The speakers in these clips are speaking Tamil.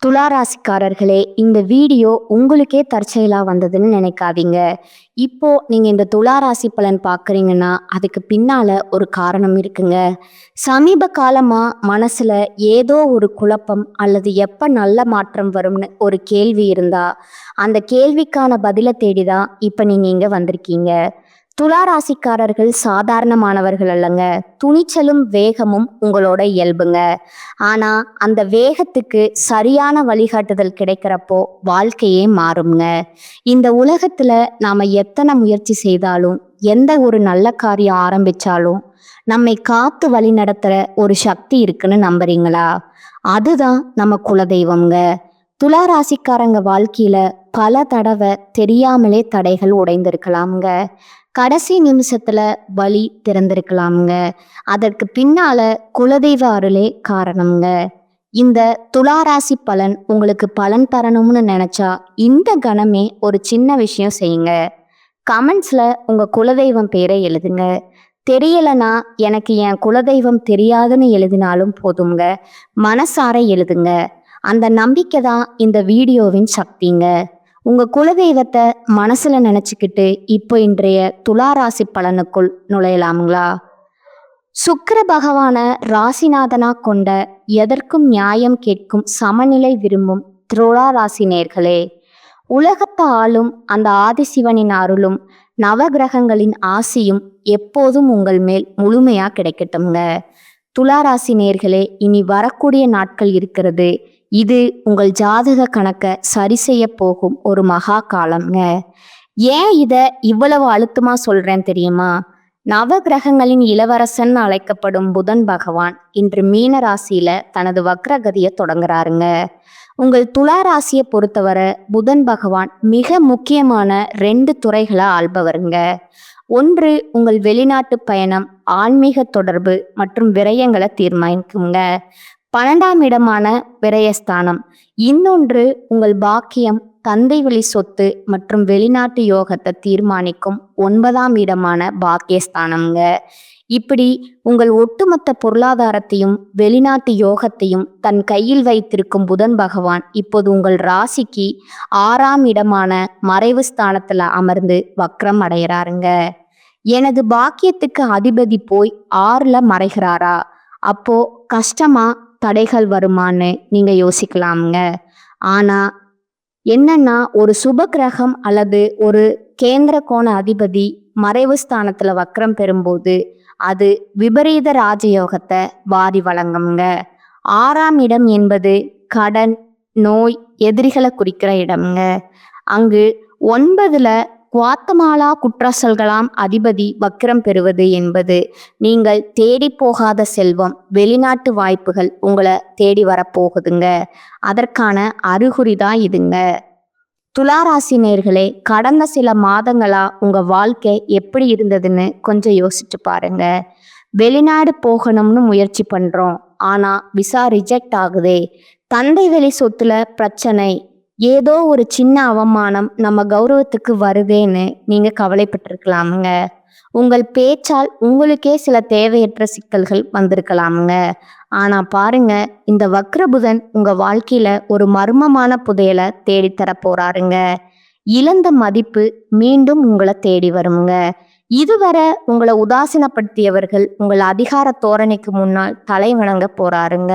துளாராசிக்காரர்களே, இந்த வீடியோ உங்களுக்கே தற்செயலா வந்ததுன்னு நினைக்காதீங்க. இப்போ நீங்க இந்த துளாராசி பலன் பார்க்குறீங்கன்னா, அதுக்கு பின்னால ஒரு காரணம் இருக்குங்க. சமீப காலமா மனசுல ஏதோ ஒரு குழப்பம் அல்லது எப்ப நல்ல மாற்றம் வரும்னு ஒரு கேள்வி இருந்தா, அந்த கேள்விக்கான பதில தேடி தான் இப்ப நீங்க இங்க வந்திருக்கீங்க. துளாராசிக்காரர்கள் சாதாரணமானவர்கள் அல்லங்க. துணிச்சலும் வேகமும் உங்களோட இயல்புங்க. ஆனா அந்த வேகத்துக்கு சரியான வழிகாட்டுதல் கிடைக்கிறப்போ வாழ்க்கையே மாறுங்க. இந்த உலகத்துல நாம எத்தனை முயற்சி செய்தாலும், எந்த ஒரு நல்ல காரியம் ஆரம்பிச்சாலும் நம்மை காத்து வழி நடத்துற ஒரு சக்தி இருக்குன்னு நம்புறீங்களா? அதுதான் நம்ம குலதெய்வம்ங்க. துளாராசிக்காரங்க வாழ்க்கையில பல தடவை தெரியாமலே தடைகள் உடைந்திருக்கலாம்ங்க. கடைசி நிமிஷத்துல வழி திறந்திருக்கலாம்ங்க. அதற்கு பின்னால குலதெய்வ அருளே காரணம்ங்க. இந்த துளாராசி பலன் உங்களுக்கு பலன் தரணும்னு நினைச்சா இந்த கணமே ஒரு சின்ன விஷயம் செய்யுங்க. கமெண்ட்ஸ்ல உங்க குலதெய்வம் பேரை எழுதுங்க. தெரியலனா எனக்கு என் குலதெய்வம் தெரியாதுன்னு எழுதினாலும் போதுங்க. மனசார எழுதுங்க. அந்த நம்பிக்கை தான் இந்த வீடியோவின் சக்திங்க. உங்க குலதெய்வத்தை மனசுல நினைச்சுக்கிட்டு இப்போ இன்றைய துளாராசி பலனுக்குள் நுழையலாமுங்களா? சுக்கிர பகவான ராசிநாதனா கொண்ட எதற்கும் நியாயம் கேட்கும் சமநிலை விரும்பும் துளாராசி நேர்களே, உலகத்தை ஆளும் அந்த ஆதிசிவனின் அருளும் நவகிரகங்களின் ஆசியும் எப்போதும் உங்கள் மேல் முழுமையா கிடைக்கட்டும்ங்க. துளாராசி நேர்களே, இனி வரக்கூடிய நாட்கள் இருக்கிறது. இது உங்கள் ஜாதக கணக்கை சரி செய்ய போகும் ஒரு மகா காலம்ங்க. ஏன் இதை இவ்வளவு அழுத்தமா சொல்றேன் தெரியுமா? நவகிரகங்களின் இளவரசன் அழைக்கப்படும் புதன் பகவான் இன்று மீன ராசியில தனது வக்ரகதியை தொடங்குறாருங்க. உங்கள் துலா ராசியை பொறுத்தவரை புதன் பகவான் மிக முக்கியமான 2 துறைகளை ஆள்பவருங்க. ஒன்று உங்கள் வெளிநாட்டு பயணம், ஆன்மீக தொடர்பு மற்றும் விரயங்களை தீர்மானிக்குங்க. 12ஆம் இடமான விரயஸ்தானம். இன்னொன்று உங்கள் பாக்கியம், தந்தை வழி சொத்து மற்றும் வெளிநாட்டு யோகத்தை தீர்மானிக்கும் 9ஆம் இடமான பாக்கியஸ்தானம்ங்க. இப்படி உங்கள் ஒட்டுமொத்த பொருளாதாரத்தையும் வெளிநாட்டு யோகத்தையும் தன் கையில் வைத்திருக்கும் புதன் பகவான் இப்போது உங்கள் ராசிக்கு 6ஆம் இடமான மறைவு ஸ்தானத்துல அமர்ந்து வக்ரம் அடைகிறாருங்க. எனது பாக்கியத்துக்கு அதிபதி போய் 6ல மறைகிறாரா, அப்போ கஷ்டமா தடைகள் வருமானு நீங்க யோசிக்கலாமுங்க. ஆனா என்னன்னா, ஒரு சுப கிரகம் அல்லது ஒரு கேந்திர கோண அதிபதி மறைவு ஸ்தானத்துல வக்ரம் பெறும்போது அது விபரீத ராஜயோகத்தை வாரி வழங்குங்க. 6ஆம் இடம் என்பது கடன், நோய், எதிரிகளை குறிக்கிற இடம்ங்க. அங்கு 9ல குவாத்தமாலா குற்றசல்களாம் அதிபதி வக்ரம் பெறுவது என்பது நீங்கள் தேடி போகாத செல்வம், வெளிநாட்டு வாய்ப்புகள் உங்களை தேடி வரப்போகுதுங்க. அதற்கான அறிகுறிதான் இதுங்க. துளாராசி நேர்களே, கடந்த சில மாதங்களா உங்க வாழ்க்கை எப்படி இருந்ததுன்னு கொஞ்சம் யோசிச்சு பாருங்க. வெளிநாடு போகணும்னு முயற்சி பண்றோம், ஆனா விசா ரிஜெக்ட் ஆகுதே. தந்தை வழி சொத்துல பிரச்சனை, ஏதோ ஒரு சின்ன அவமானம் நம்ம கௌரவத்துக்கு வருதேன்னு நீங்க கவலைப்பட்டிருக்கலாமுங்க. உங்கள் பேச்சால் உங்களுக்கே சில தேவையற்ற சிக்கல்கள் வந்திருக்கலாமுங்க. ஆனா பாருங்க, இந்த வக்ரபுதன் உங்க வாழ்க்கையில ஒரு மர்மமான புதையலை தேடித்தர போறாருங்க. இழந்த மதிப்பு மீண்டும் உங்களை தேடி வருங்க. இதுவரை உங்களை உதாசீனப்படுத்தியவர்கள் உங்கள் அதிகார தோரணைக்கு முன்னால் தலை வணங்க போறாருங்க.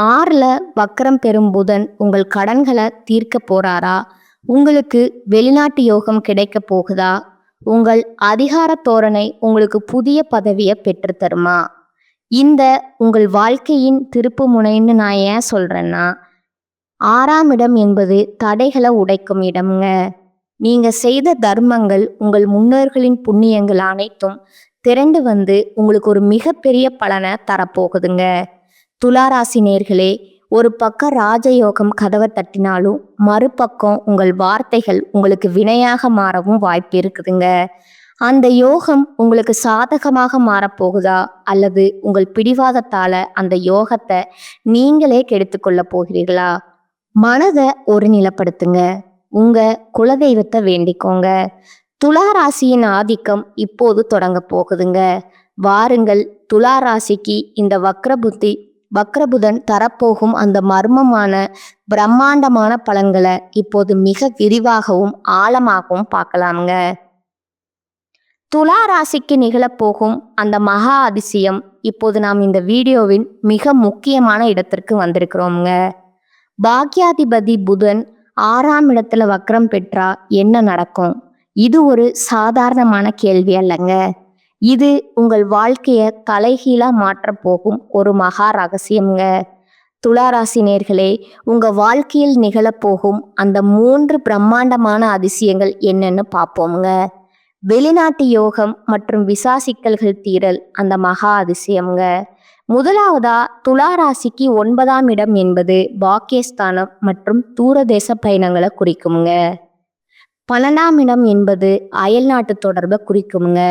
6ல வக்ரம் பெறும் புதன் உங்கள் கடன்களை தீர்க்க போறாரா? உங்களுக்கு வெளிநாட்டு யோகம் கிடைக்க போகுதா? உங்கள் அதிகார தோரணை உங்களுக்கு புதிய பதவியை பெற்று தருமா? இந்த உங்கள் வாழ்க்கையின் திருப்பு முனைன்னு நான் ஏன் சொல்றேன்னா, 6ஆம் இடம் என்பது தடைகளை உடைக்கும் இடம்ங்க. நீங்க செய்த தர்மங்கள், உங்கள் முன்னோர்களின் புண்ணியங்கள் அனைத்தும் திரண்டு வந்து உங்களுக்கு ஒரு மிகப்பெரிய பலனை தரப்போகுதுங்க. துளாராசி நேர்களே, ஒரு பக்கம் ராஜயோகம் கதவை தட்டினாலும் மறுபக்கம் உங்கள் வார்த்தைகள் உங்களுக்கு வினையாக மாறவும் வாய்ப்பு இருக்குதுங்க. அந்த யோகம் உங்களுக்கு சாதகமாக மாறப்போகுதா, அல்லது உங்கள் பிடிவாதத்தால அந்த யோகத்தை நீங்களே கெடுத்துக்கொள்ள போகிறீர்களா? மனதை ஒருநிலைப்படுத்துங்க. உங்க குலதெய்வத்தை வேண்டிக்கோங்க. துலா ராசியின் ஆதிக்கம் இப்போது தொடங்க போகுதுங்க. வாருங்கள், துலா ராசிக்கு இந்த வக்ர புத்தி வக்ரபுதன் தரப்போகும் அந்த மர்மமான பிரம்மாண்டமான பலன்களை இப்போது மிக விரிவாகவும் ஆழமாகவும் பார்க்கலாமுங்க. துலா ராசிக்கு நிகழப்போகும் அந்த மகா அதிசயம் இப்போது நாம் இந்த வீடியோவின் மிக முக்கியமான இடத்திற்கு வந்திருக்கிறோமுங்க. பாக்யாதிபதி புதன் 6ஆம் இடத்துல வக்ரம் பெற்றா என்ன நடக்கும்? இது ஒரு சாதாரணமான கேள்வி அல்லங்க. இது உங்கள் வாழ்க்கைய தலைகீழா மாற்றப் போகும் ஒரு மகா ரகசியம்ங்க. துளாராசி நேர்களே, உங்க வாழ்க்கையில் நிகழப்போகும் அந்த 3 பிரம்மாண்டமான அதிசயங்கள் என்னன்னு பார்ப்போமுங்க. வெளிநாட்டு யோகம் மற்றும் விசா சிக்கல்கள் தீரல் அந்த மகா அதிசயம்ங்க. முதலாவதா துளாராசிக்கு 9ஆம் இடம் என்பது பாக்கியஸ்தானம் மற்றும் தூரதேச பயணங்களை குறிக்குமுங்க. 12ஆம் இடம் என்பது அயல்நாட்டு தொடர்பை குறிக்குமுங்க.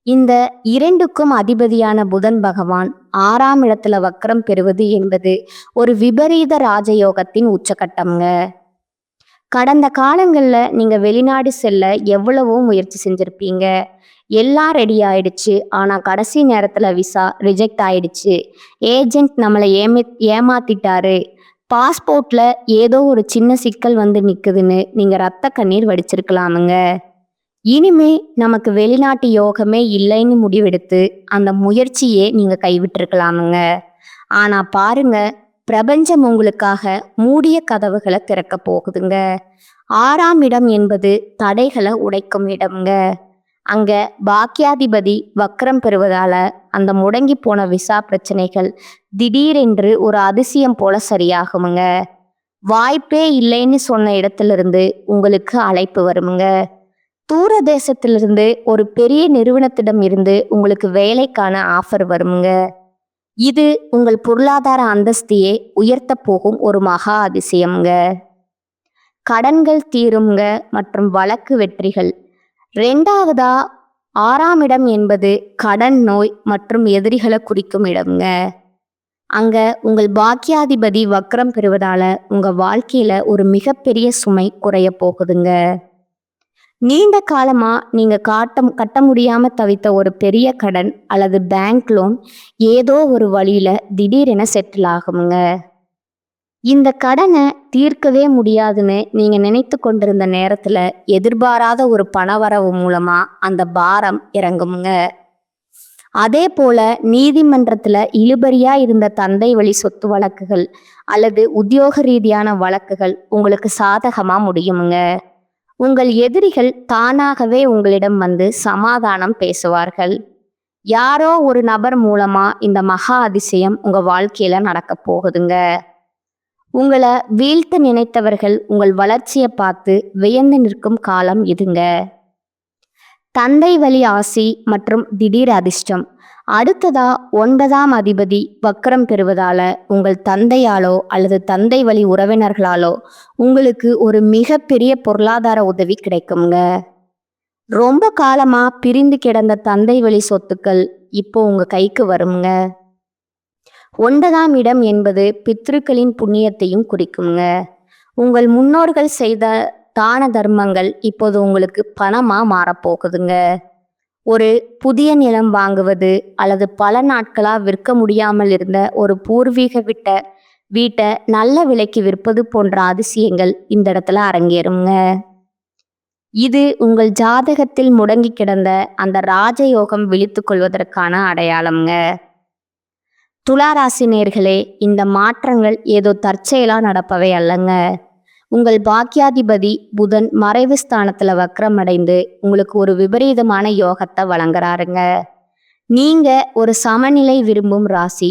இந்த இரண்டுக்கும் அதிபதியான புதன் பகவான் 6ஆம் இடத்துல வக்ரம் பெறுவது என்பது ஒரு விபரீத ராஜயோகத்தின் உச்சகட்டம்ங்க. கடந்த காலங்களில் நீங்கள் வெளிநாடு செல்ல எவ்வளவோ முயற்சி செஞ்சுருப்பீங்க. எல்லாம் ரெடி ஆயிடுச்சு, ஆனால் கடைசி நேரத்தில் விசா ரிஜெக்ட் ஆயிடுச்சு. ஏஜென்ட் நம்மளை ஏமாத்திட்டாரு. பாஸ்போர்ட்டில் ஏதோ ஒரு சின்ன சிக்கல் வந்து நிற்குதுன்னு நீங்கள் ரத்த கண்ணீர் வடிச்சிருக்கலாமுங்க. இனிமே நமக்கு வெளிநாட்டு யோகமே இல்லைன்னு முடிவெடுத்து அந்த முயற்சியே நீங்கள் கைவிட்டிருக்கலாமுங்க. ஆனால் பாருங்க, பிரபஞ்சம் உங்களுக்காக மூடிய கதவுகளை திறக்க போகுதுங்க. 6ஆம் இடம் என்பது தடைகளை உடைக்கும் இடம்ங்க. அங்க பாக்கியாதிபதி வக்ரம் பெறுவதால அந்த முடங்கி போன விசா பிரச்சனைகள் திடீரென்று ஒரு அதிசயம் போல சரியாகுமுங்க. வாய்ப்பே இல்லைன்னு சொன்ன இடத்திலிருந்து உங்களுக்கு அழைப்பு வருமுங்க. தூர தேசத்திலிருந்து ஒரு பெரிய நிறுவனத்திடம் இருந்து உங்களுக்கு வேலைக்கான ஆஃபர் வருமுங்க. இது உங்கள் பொருளாதார அந்தஸ்தையே உயர்த்த போகும் ஒரு மகா அதிசயம்ங்க. கடன்கள் தீருங்க மற்றும் வழக்கு வெற்றிகள். 2ஆவதா 6ஆம் இடம் என்பது கடன், நோய் மற்றும் எதிரிகளை குறிக்கும் இடம்ங்க. அங்க உங்கள் பாக்கியாதிபதி வக்ரம் பெறுவதால உங்க வாழ்க்கையில ஒரு மிகப்பெரிய சுமை குறைய போகுதுங்க. நீண்ட காலமா நீங்க கட்ட முடியாம தவித்த ஒரு பெரிய கடன் அல்லது பேங்க் லோன் ஏதோ ஒரு வழியில திடீரென செட்டில் ஆகுங்க. இந்த கடனை தீர்க்கவே முடியாதுன்னு நீங்க நினைத்து கொண்டிருந்த நேரத்துல எதிர்பாராத ஒரு பணவரவு மூலமா அந்த பாரம் இறங்குமுங்க. அதே போல நீதிமன்றத்துல இழுபறியா இருந்த தந்தை வழி சொத்து வழக்குகள் அல்லது உத்தியோக ரீதியான வழக்குகள் உங்களுக்கு சாதகமா முடியுமுங்க. உங்கள் எதிரிகள் தானாகவே உங்களிடம் வந்து சமாதானம் பேசுவார்கள். யாரோ ஒரு நபர் மூலமா இந்த மகா அதிசயம் உங்க வாழ்க்கையில நடக்க போகுதுங்க. உங்களை வீழ்த்த நினைத்தவர்கள் உங்கள் வளர்ச்சியை பார்த்து வியந்து நிற்கும் காலம் இதுங்க. தந்தை வழி ஆசி மற்றும் திடீர் அதிர்ஷ்டம். அடுத்ததா 9ஆம் அதிபதி வக்ரம் பெறுவதால உங்கள் தந்தையாலோ அல்லது தந்தை வழி உறவினர்களாலோ உங்களுக்கு ஒரு மிகப்பெரிய பொருளாதார உதவி கிடைக்குங்க. ரொம்ப காலமா பிரிந்து கிடந்த தந்தை வழி சொத்துக்கள் இப்போ உங்க கைக்கு வருங்க. 9ஆம் இடம் என்பது பித்ருக்களின் புண்ணியத்தையும் குறிக்குங்க. உங்கள் முன்னோர்கள் செய்த தான தர்மங்கள் இப்போது உங்களுக்கு பணமா மாறப்போகுதுங்க. ஒரு புதிய நிலம் வாங்குவது அல்லது பல நாட்களா விற்க முடியாமல் இருந்த ஒரு பூர்வீக வீட்டை நல்ல விலைக்கு விற்பது போன்ற அதிசயங்கள் இந்த இடத்துல அரங்கேறுங்க. இது உங்கள் ஜாதகத்தில் முடங்கி கிடந்த அந்த ராஜயோகம் விழித்து கொள்வதற்கான அடையாளம்ங்க. துளாராசி நேர்களே, இந்த மாற்றங்கள் ஏதோ தற்செயலா நடப்பவை அல்லங்க. உங்கள் பாக்கியாதிபதி புதன் மறைவு ஸ்தானத்துல வக்ரம் அடைந்து உங்களுக்கு ஒரு விபரீதமான யோகத்தை வழங்குறாருங்க. நீங்க ஒரு சமநிலை விரும்பும் ராசி.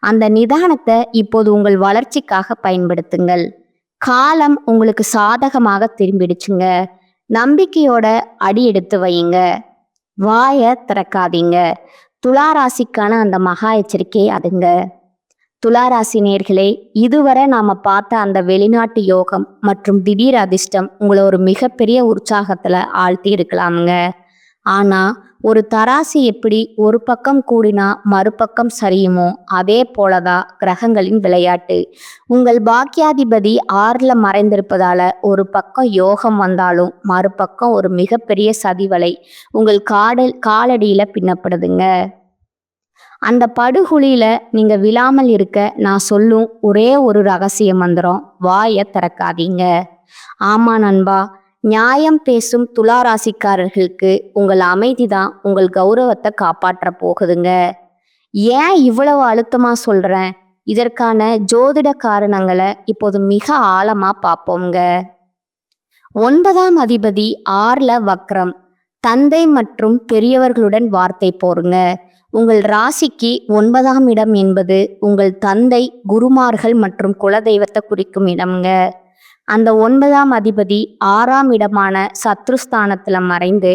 அந்த நிதானத்தை இப்போது உங்கள் வளர்ச்சிக்காக பயன்படுத்துங்கள். காலம் உங்களுக்கு சாதகமாக திரும்பிடுச்சுங்க. நம்பிக்கையோட அடி எடுத்து வையுங்க. வாயை திறக்காதீங்க. துளாராசிக்கான அந்த மகா எச்சரிக்கை அதுங்க. துளாராசி நேர்களே, இதுவரை நாம பார்த்த அந்த வெளிநாட்டு யோகம் மற்றும் திடீர் அதிர்ஷ்டம் உங்களை ஒரு மிகப்பெரிய உற்சாகத்துல ஆழ்த்தி இருக்கலாமுங்க. ஆனா ஒரு தராசு எப்படி ஒரு பக்கம் கூடினா மறுபக்கம் சரியுமோ அதே போலதான் கிரகங்களின் விளையாட்டு. உங்கள் பாக்கியாதிபதி 6ல மறைந்திருப்பதால ஒரு பக்கம் யோகம் வந்தாலும் மறுபக்கம் ஒரு மிகப்பெரிய சதிவலை உங்கள் காலடியில பின்னப்படுதுங்க. அந்த படுகுழியில நீங்க விழாமல் இருக்க நான் சொல்லும் ஒரே ஒரு ரகசிய மந்திரம், வாயை திறக்காதீங்க. ஆமா நண்பா, நியாயம் பேசும் துலா ராசிக்காரர்களுக்கு உங்கள் அமைதிதான் உங்கள் கௌரவத்தை காப்பாற்ற போகுதுங்க. ஏன் இவ்வளவு அழுத்தமா சொல்றேன்? இதற்கான ஜோதிட காரணங்களை இப்போது மிக ஆழமா பார்ப்போங்க. 9ஆம் அதிபதி 6ல வக்ரம், தந்தை மற்றும் பெரியவர்களுடன் வார்த்தை போருங்க. உங்கள் ராசிக்கு 9ஆம் இடம் என்பது உங்கள் தந்தை, குருமார்கள் மற்றும் குலதெய்வத்தை குறிக்கும் இடம்ங்க. அந்த 9ஆம் அதிபதி 6ஆம் இடமான சத்ருஸ்தானத்துல மறைந்து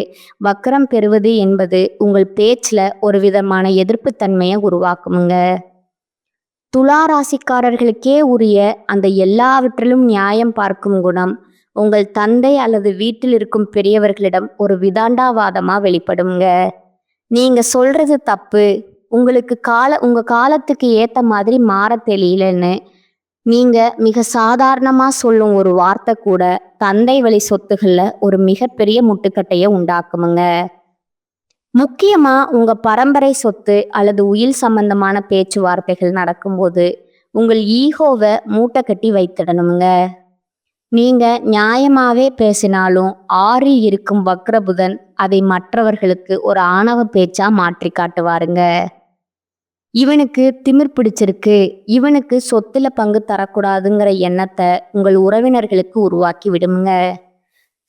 வக்ரம் பெறுவது என்பது உங்கள் பேச்சுல ஒரு விதமான எதிர்ப்புத்தன்மையை உருவாக்குமுங்க. துலா ராசிக்காரர்களுக்கே உரிய அந்த எல்லாவற்றிலும் நியாயம் பார்க்கும் குணம் உங்கள் தந்தை அல்லது வீட்டில் இருக்கும் பெரியவர்களிடம் ஒரு விதாண்டாவாதமா வெளிப்படுங்க. நீங்க சொல்றது தப்பு, உங்க காலத்துக்கு ஏத்த மாதிரி மாற தெரியலன்னு நீங்க மிக சாதாரணமா சொல்லும் ஒரு வார்த்தை கூட தந்தை வழி சொத்துகள்ல ஒரு மிகப்பெரிய முட்டுக்கட்டையை உண்டாக்குமுங்க. முக்கியமா உங்க பரம்பரை சொத்து அல்லது உயில் சம்பந்தமான பேச்சுவார்த்தைகள் நடக்கும்போது உங்கள் ஈகோவை மூட்டை கட்டி வைத்திடணுங்க. நீங்க நியாயமாவே பேசினாலும் 6ல் இருக்கும் வக்ரபுதன் அதை மற்றவர்களுக்கு ஒரு ஆணவ பேச்சா மாற்றி காட்டுவாருங்க. இவனுக்கு திமிர் பிடிச்சிருக்கு, இவனுக்கு சொத்துல பங்கு தரக்கூடாதுங்கிற எண்ணத்தை உங்கள் உறவினர்களுக்கு உருவாக்கி விடுங்க.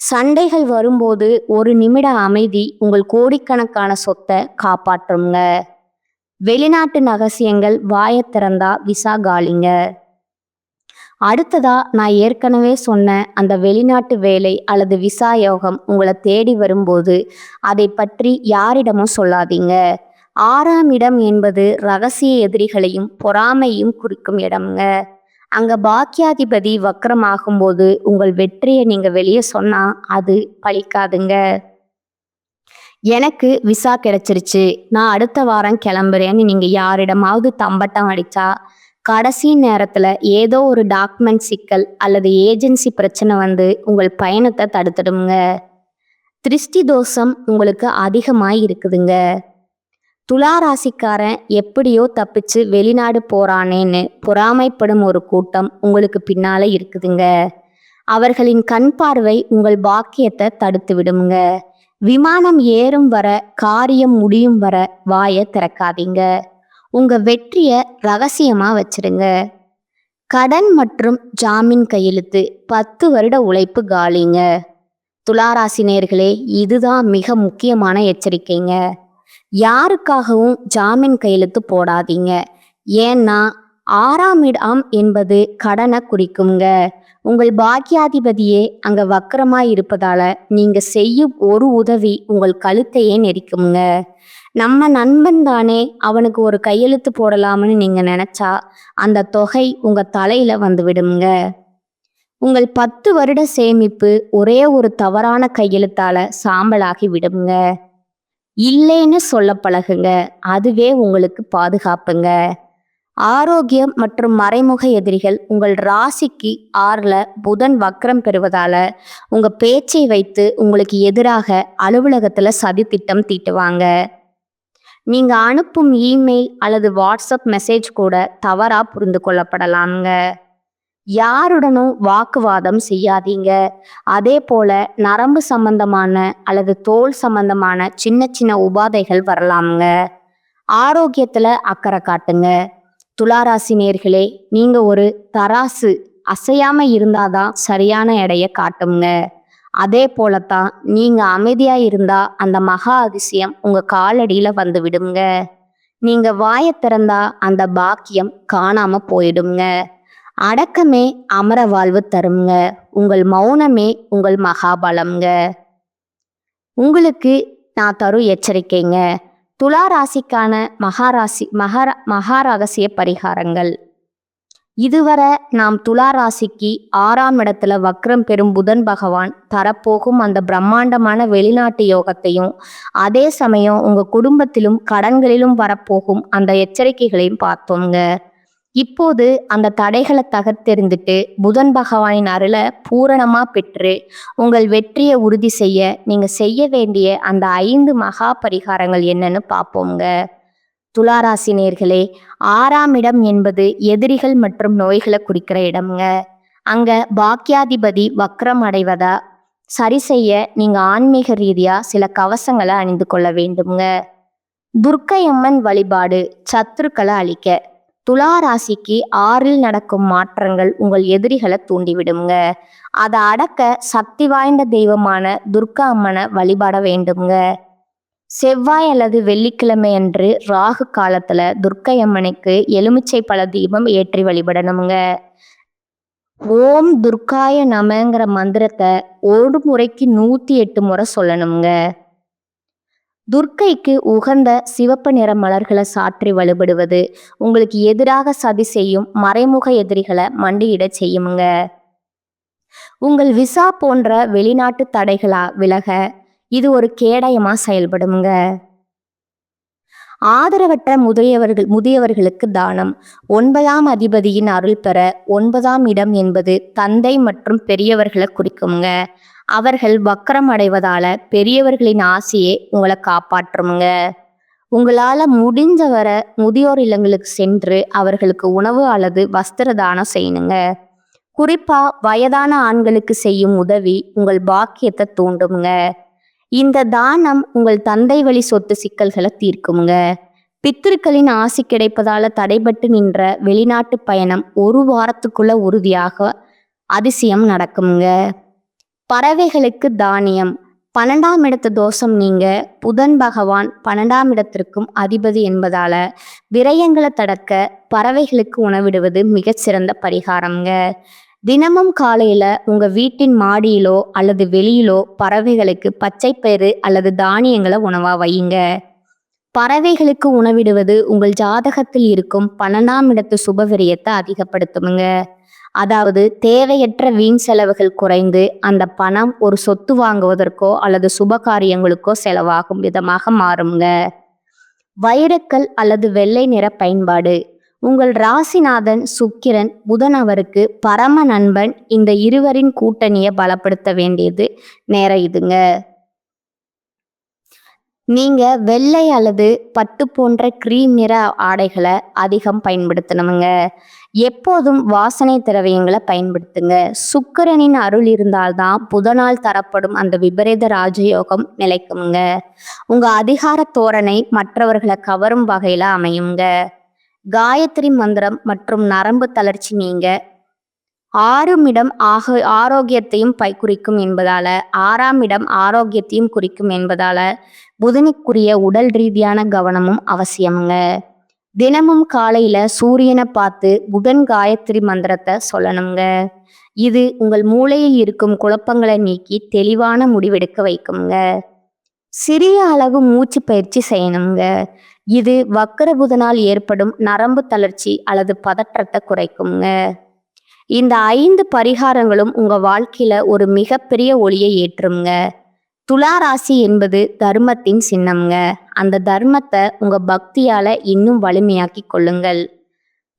சண்டைகள் வரும்போது ஒரு நிமிட அமைதி உங்கள் கோடிக்கணக்கான சொத்தை காப்பாற்றுங்க. வெளிநாட்டு ரகசியங்கள் வாயை திறந்தா விசா காலிங்க. அடுத்ததா நான் ஏற்கனவே சொன்ன அந்த வெளிநாட்டு வேலை அல்லது விசா யோகம் உங்களை தேடி வரும்போது அதை பற்றி யாரிடமும் சொல்லாதீங்க. 6ஆம் இடம் என்பது ரகசிய எதிரிகளையும் பொறாமையும் குறிக்கும் இடம்ங்க. அங்க பாக்கியாதிபதி வக்ரமாகும் போது உங்கள் வெற்றியை நீங்க வெளியே சொன்னா அது பலிக்காதுங்க. எனக்கு விசா கிடைச்சிருச்சு, நான் அடுத்த வாரம் கிளம்புறேன்னு நீங்க யாரிடமாவது தம்பட்டம் அடிச்சா கடைசி நேரத்துல ஏதோ ஒரு டாக்குமெண்ட் சிக்கல் அல்லது ஏஜென்சி பிரச்சனை வந்து உங்கள் பயணத்தை தடுத்துடுங்க. திருஷ்டி தோஷம் உங்களுக்கு அதிகமாய் இருக்குதுங்க. துலா ராசிக்காரன் எப்படியோ தப்பிச்சு வெளிநாடு போறானேன்னு பொறாமைப்படும் ஒரு கூட்டம் உங்களுக்கு பின்னால இருக்குதுங்க. அவர்களின் கண் பார்வை உங்கள் பாக்கியத்தை தடுத்து விடுங்க. விமானம் ஏறும் வர, காரியம் முடியும் வர வாயை திறக்காதீங்க. உங்க வெற்றிய ரகசியமா வச்சிருங்க. கடன் மற்றும் ஜாமீன் கையெழுத்து 10 வருட உழைப்பு காலிங்க. துளாராசி நேயர்களே, இதுதான் மிக முக்கியமான எச்சரிக்கைங்க. யாருக்காகவும் ஜாமீன் கையெழுத்து போடாதீங்க. ஏன்னா 6ஆம் இடம் என்பது கடனை குறிக்குங்க. உங்கள் பாக்கியாதிபதியே அங்க வக்கரமாய் இருப்பதால நீங்க செய்யும் ஒரு உதவி உங்கள் கழுத்தையே நெரிக்குங்க. நம்ம நண்பன் தானே, அவனுக்கு ஒரு கையெழுத்து போடலாம்னு நீங்க நினைச்சா அந்த தொகை உங்க தலையில வந்து விடுங்க. உங்கள் 10 வருட சேமிப்பு ஒரே ஒரு தவறான கையெழுத்தால சாம்பலாகி விடுங்க. இல்லைன்னு சொல்ல பழகுங்க, அதுவே உங்களுக்கு பாதுகாப்புங்க. ஆரோக்கியம் மற்றும் மறைமுக எதிரிகள் உங்கள் ராசிக்கு 6ல புதன் வக்ரம் பெறுவதால உங்க பேச்சை வைத்து உங்களுக்கு எதிராக அலுவலகத்துல சதி திட்டம் தீட்டுவாங்க. நீங்க அனுப்பும் இமெயில் அல்லது வாட்ஸ்அப் மெசேஜ் கூட தவறா புரிந்து கொள்ளப்படலாம்ங்க. யாருடனும் வாக்குவாதம் செய்யாதீங்க. அதே போல நரம்பு சம்பந்தமான அல்லது தோல் சம்பந்தமான சின்ன சின்ன உபாதைகள் வரலாம்ங்க. ஆரோக்கியத்துல அக்கறை காட்டுங்க. துளாராசி நேயர்களே, நீங்க ஒரு தராசு, அசையாம இருந்தாதான் சரியான எடையை காட்டுங்க. அதே போலத்தான் நீங்க அமைதியா இருந்தா அந்த மகா அதிசயம் உங்க காலடியில வந்து விடுங்க. நீங்க வாயை திறந்தா அந்த பாக்கியம் காணாம போயிடுங்க. அடக்கமே அமர வாழ்வு தருங்க. உங்கள் மௌனமே உங்கள் மகாபலம்ங்க. உங்களுக்கு நான் தரும் எச்சரிக்கைங்க. துலா ராசிக்கான மகாரகசிய பரிகாரங்கள். இதுவரை நாம் துலா ராசிக்கு 6ஆம் இடத்துல வக்ரம் பெறும் புதன் பகவான் தரப்போகும் அந்த பிரம்மாண்டமான வெளிநாட்டு யோகத்தையும், அதே சமயம் உங்க குடும்பத்திலும் கடன்களிலும் வரப்போகும் அந்த எச்சரிக்கைகளையும் பார்த்தோங்க. இப்போது அந்த தடைகளை தகர்த்தெறிந்துட்டு புதன் பகவானின் அருளை பூரணமா பெற்று உங்கள் வெற்றியை உறுதி செய்ய நீங்க செய்ய வேண்டிய அந்த 5 மகா பரிகாரங்கள் என்னன்னு பார்ப்போங்க. துளாராசி நேர்களே, 6ஆம் இடம் என்பது எதிரிகள் மற்றும் நோய்களை குறிக்கிற இடம்ங்க. அங்க பாக்கியாதிபதி வக்ரம் அடைவதா சரி செய்ய நீங்க ஆன்மீக ரீதியா சில கவசங்களை அணிந்து கொள்ள வேண்டும்ங்க. துர்க்கையம்மன் வழிபாடு சத்துருக்களை அழிக்க. துலா ராசிக்கு 6ல் நடக்கும் மாற்றங்கள் உங்கள் எதிரிகளை தூண்டிவிடுங்க. அதை அடக்க சக்தி வாய்ந்த தெய்வமான துர்க்கா அம்மனை வழிபாட வேண்டுங்க. செவ்வாய் அல்லது வெள்ளிக்கிழமை அன்று ராகு காலத்துல துர்க்கை அம்மனுக்கு எலுமிச்சை பழ தீபம் ஏற்றி வழிபடணுங்க. ஓம் துர்காய நமங்கிற மந்திரத்தை ஒரு முறைக்கு 108 முறை சொல்லணுங்க. துர்க்கைக்கு உகந்த சிவப்பு நிற மலர்களை சாற்றி வழிபடுவது உங்களுக்கு எதிராக சதி செய்யும் மறைமுக எதிரிகளை மண்டியிட செய்யுங்க. உங்கள் விசா போன்ற வெளிநாட்டு தடைகளா விலக இது ஒரு கேடயமா செயல்படுங்க. ஆதரவற்ற முதியவர்களுக்கு தானம். 9ஆம் அதிபதியின் அருள் பெற 9ஆம் இடம் என்பது தந்தை மற்றும் பெரியவர்களை குறிக்குங்க. அவர்கள் வக்கரம் அடைவதால பெரியவர்களின் ஆசையே உங்களை காப்பாற்றுமுங்க. உங்களால முடிஞ்சவரை முதியோர் இல்லங்களுக்கு சென்று அவர்களுக்கு உணவு அல்லது வஸ்திர தானம் செய்யணுங்க. குறிப்பா வயதான ஆண்களுக்கு செய்யும் உதவி உங்கள் பாக்கியத்தை தூண்டுங்க. இந்த தானம் உங்கள் தந்தை வழி சொத்து சிக்கல்களை தீர்க்குங்க. பித்திருக்களின் ஆசி கிடைப்பதால தடைபட்டு நின்ற வெளிநாட்டு பயணம் 1 வாரத்துக்குள்ள உறுதியாக அதிசயம் நடக்குங்க. பறவைகளுக்கு தானியம். 12ஆம் இடத்து தோஷம் நீங்க புதன் பகவான் 12ஆம் இடத்திற்கும் அதிபதி என்பதால விரயங்களை தடுக்க பறவைகளுக்கு உணவிடுவது மிகச்சிறந்த பரிகாரம்ங்க. தினமும் காலையில உங்க வீட்டின் மாடியிலோ அல்லது வெளியிலோ பறவைகளுக்கு பச்சைப்பயிறு அல்லது தானியங்களை உணவா வையுங்க. பறவைகளுக்கு உணவிடுவது உங்கள் ஜாதகத்தில் இருக்கும் 12ஆம் இடத்து சுபவிரயத்தை அதிகப்படுத்துமுங்க. அதாவது தேவையற்ற வீண் செலவுகள் குறைந்து அந்த பணம் ஒரு சொத்து வாங்குவதற்கோ அல்லது சுப காரியங்களுக்கோ செலவாகும் விதமாக மாறுங்க. வைரக்கல் அல்லது வெள்ளை நிற பயன்பாடு. உங்கள் ராசிநாதன் சுக்கிரன் புதன் அவருக்கு பரம நண்பன். இந்த இருவரின் கூட்டணியை பலப்படுத்த வேண்டியது நேரம் இதுங்க. நீங்க வெள்ளை அல்லது பட்டு போன்ற கிரீம் நிற ஆடைகளை அதிகம் பயன்படுத்தணுங்க. எப்போதும் வாசனை திரவியங்களை பயன்படுத்துங்க. சுக்கிரனின் அருள் இருந்தால்தான் புதனால் தரப்படும் அந்த விபரீத ராஜயோகம் நிலைக்குங்க. உங்க அதிகார தோரணை மற்றவர்களை கவரும் வகையில அமையுங்க. காயத்ரி மந்திரம் மற்றும் நரம்பு தளர்ச்சி நீங்க 6ஆம் இடம் ஆரோக்கியத்தையும் குறிக்கும் என்பதால 6ஆம் இடம் ஆரோக்கியத்தையும் குறிக்கும் என்பதால புதனுக்குரிய உடல் ரீதியான கவனமும் அவசியமுங்க. தினமும் காலையில சூரியனை பார்த்து புதன் காயத்ரி மந்திரத்தை சொல்லணுங்க. இது உங்கள் மூளையில் இருக்கும் குழப்பங்களை நீக்கி தெளிவான முடிவெடுக்க வைக்குங்க. சிறிய அளவு மூச்சு பயிற்சி செய்யணுங்க. இது வக்கர புதனால் ஏற்படும் நரம்பு தளர்ச்சி அல்லது பதற்றத்தை குறைக்குங்க. இந்த 5 பரிகாரங்களும் உங்க வாழ்க்கையில ஒரு மிகப்பெரிய ஒளியை ஏற்றுங்க. துலா ராசி என்பது தர்மத்தின் சின்னம்ங்க. அந்த தர்மத்தை உங்க பக்தியால இன்னும் வலிமையாக்கி கொள்ளுங்கள்.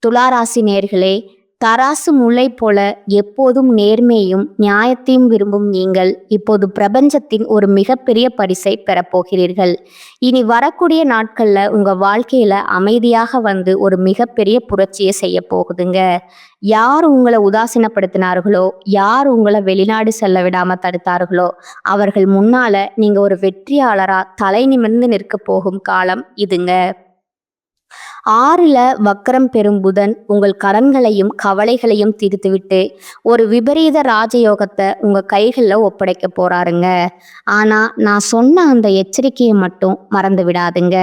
துலா ராசி நேர்களே, தராசு முல்லை போல எப்போதும் நேர்மையும் நியாயத்தையும் விரும்பும் நீங்கள் இப்போது பிரபஞ்சத்தின் ஒரு மிகப்பெரிய பரிசை பெறப்போகிறீர்கள். இனி வரக்கூடிய நாட்கள்ல உங்க வாழ்க்கையில அமைதியாக வந்து ஒரு மிகப்பெரிய புரட்சியை செய்ய போகுதுங்க. யார் உங்களை உதாசீனப்படுத்தினார்களோ, யார் உங்களை வெளிநாடு செல்ல விடாம தடுத்தார்களோ அவர்கள் முன்னால நீங்க ஒரு வெற்றியாளரா தலை நிமிர்ந்து நிற்க போகும் காலம் இதுங்க. 6ல் வக்கரம் பெறும் புதன் உங்கள் கடன்களையும் கவலைகளையும் தீர்த்துவிட்டு ஒரு விபரீத ராஜயோகத்தை உங்க கைகளில் ஒப்படைக்க போறாருங்க. ஆனா நான் சொன்ன அந்த எச்சரிக்கையை மட்டும் மறந்து விடாதுங்க.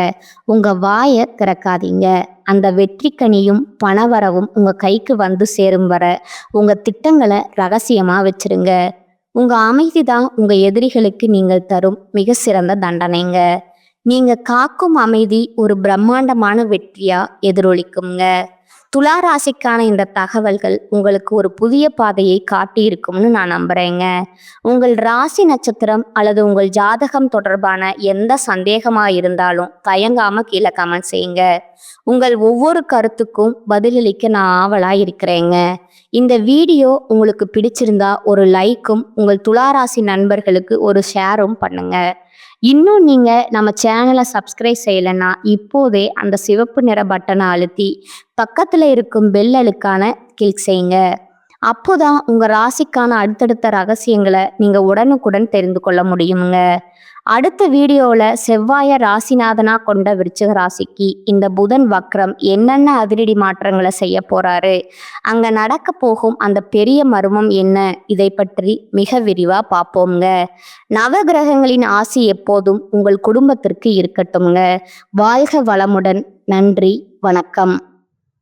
உங்க வாயை திறக்காதீங்க. அந்த வெற்றிக்கனியும் பணவரவும் உங்க கைக்கு வந்து சேரும் வர உங்க திட்டங்களை ரகசியமா வச்சிருங்க. உங்க அமைதி தான் உங்க எதிரிகளுக்கு நீங்கள் தரும் மிக சிறந்த தண்டனைங்க. நீங்க காக்கும் அமைதி ஒரு பிரம்மாண்டமான வெற்றியா எதிரொலிக்குங்க. துலா ராசிக்கான இந்த தகவல்கள் உங்களுக்கு ஒரு புதிய பாதையை காட்டியிருக்கும்னு நான் நம்புறேங்க. உங்கள் ராசி நட்சத்திரம் அல்லது உங்கள் ஜாதகம் தொடர்பான எந்த சந்தேகமா இருந்தாலும் தயங்காம கீழே கமெண்ட் செய்யுங்க. உங்கள் ஒவ்வொரு கருத்துக்கும் பதிலளிக்க நான் ஆவலா இருக்கிறேங்க. இந்த வீடியோ உங்களுக்கு பிடிச்சிருந்தா ஒரு லைக்கும் உங்கள் துலா ராசி நண்பர்களுக்கு ஒரு ஷேரும் பண்ணுங்க. இன்னும் நீங்க நம்ம சேனலை சப்ஸ்கிரைப் செய்யலைன்னா இப்போதே அந்த சிவப்பு நிற பட்டனை அழுத்தி பக்கத்துல இருக்கும் பெல் ஐகானை கிளிக் செய்யுங்க. அப்போதான் உங்க ராசிக்கான அடுத்தடுத்த ரகசியங்களை நீங்க உடனுக்குடன் தெரிந்து கொள்ள முடியுங்க. அடுத்த வீடியோவில் செவ்வாய ராசிநாதனா கொண்ட விருச்சிக ராசிக்கு இந்த புதன் வக்ரம் என்னென்ன அதிரடி மாற்றங்களை செய்ய போறாரு, அங்க நடக்க போகும் அந்த பெரிய மர்மம் என்ன, இதை பற்றி மிக விரிவா பார்ப்போம்ங்க. நவகிரகங்களின் ஆசி எப்போதும் உங்கள் குடும்பத்திற்கு இருக்கட்டும்ங்க. வாழ்க வளமுடன். நன்றி, வணக்கம்.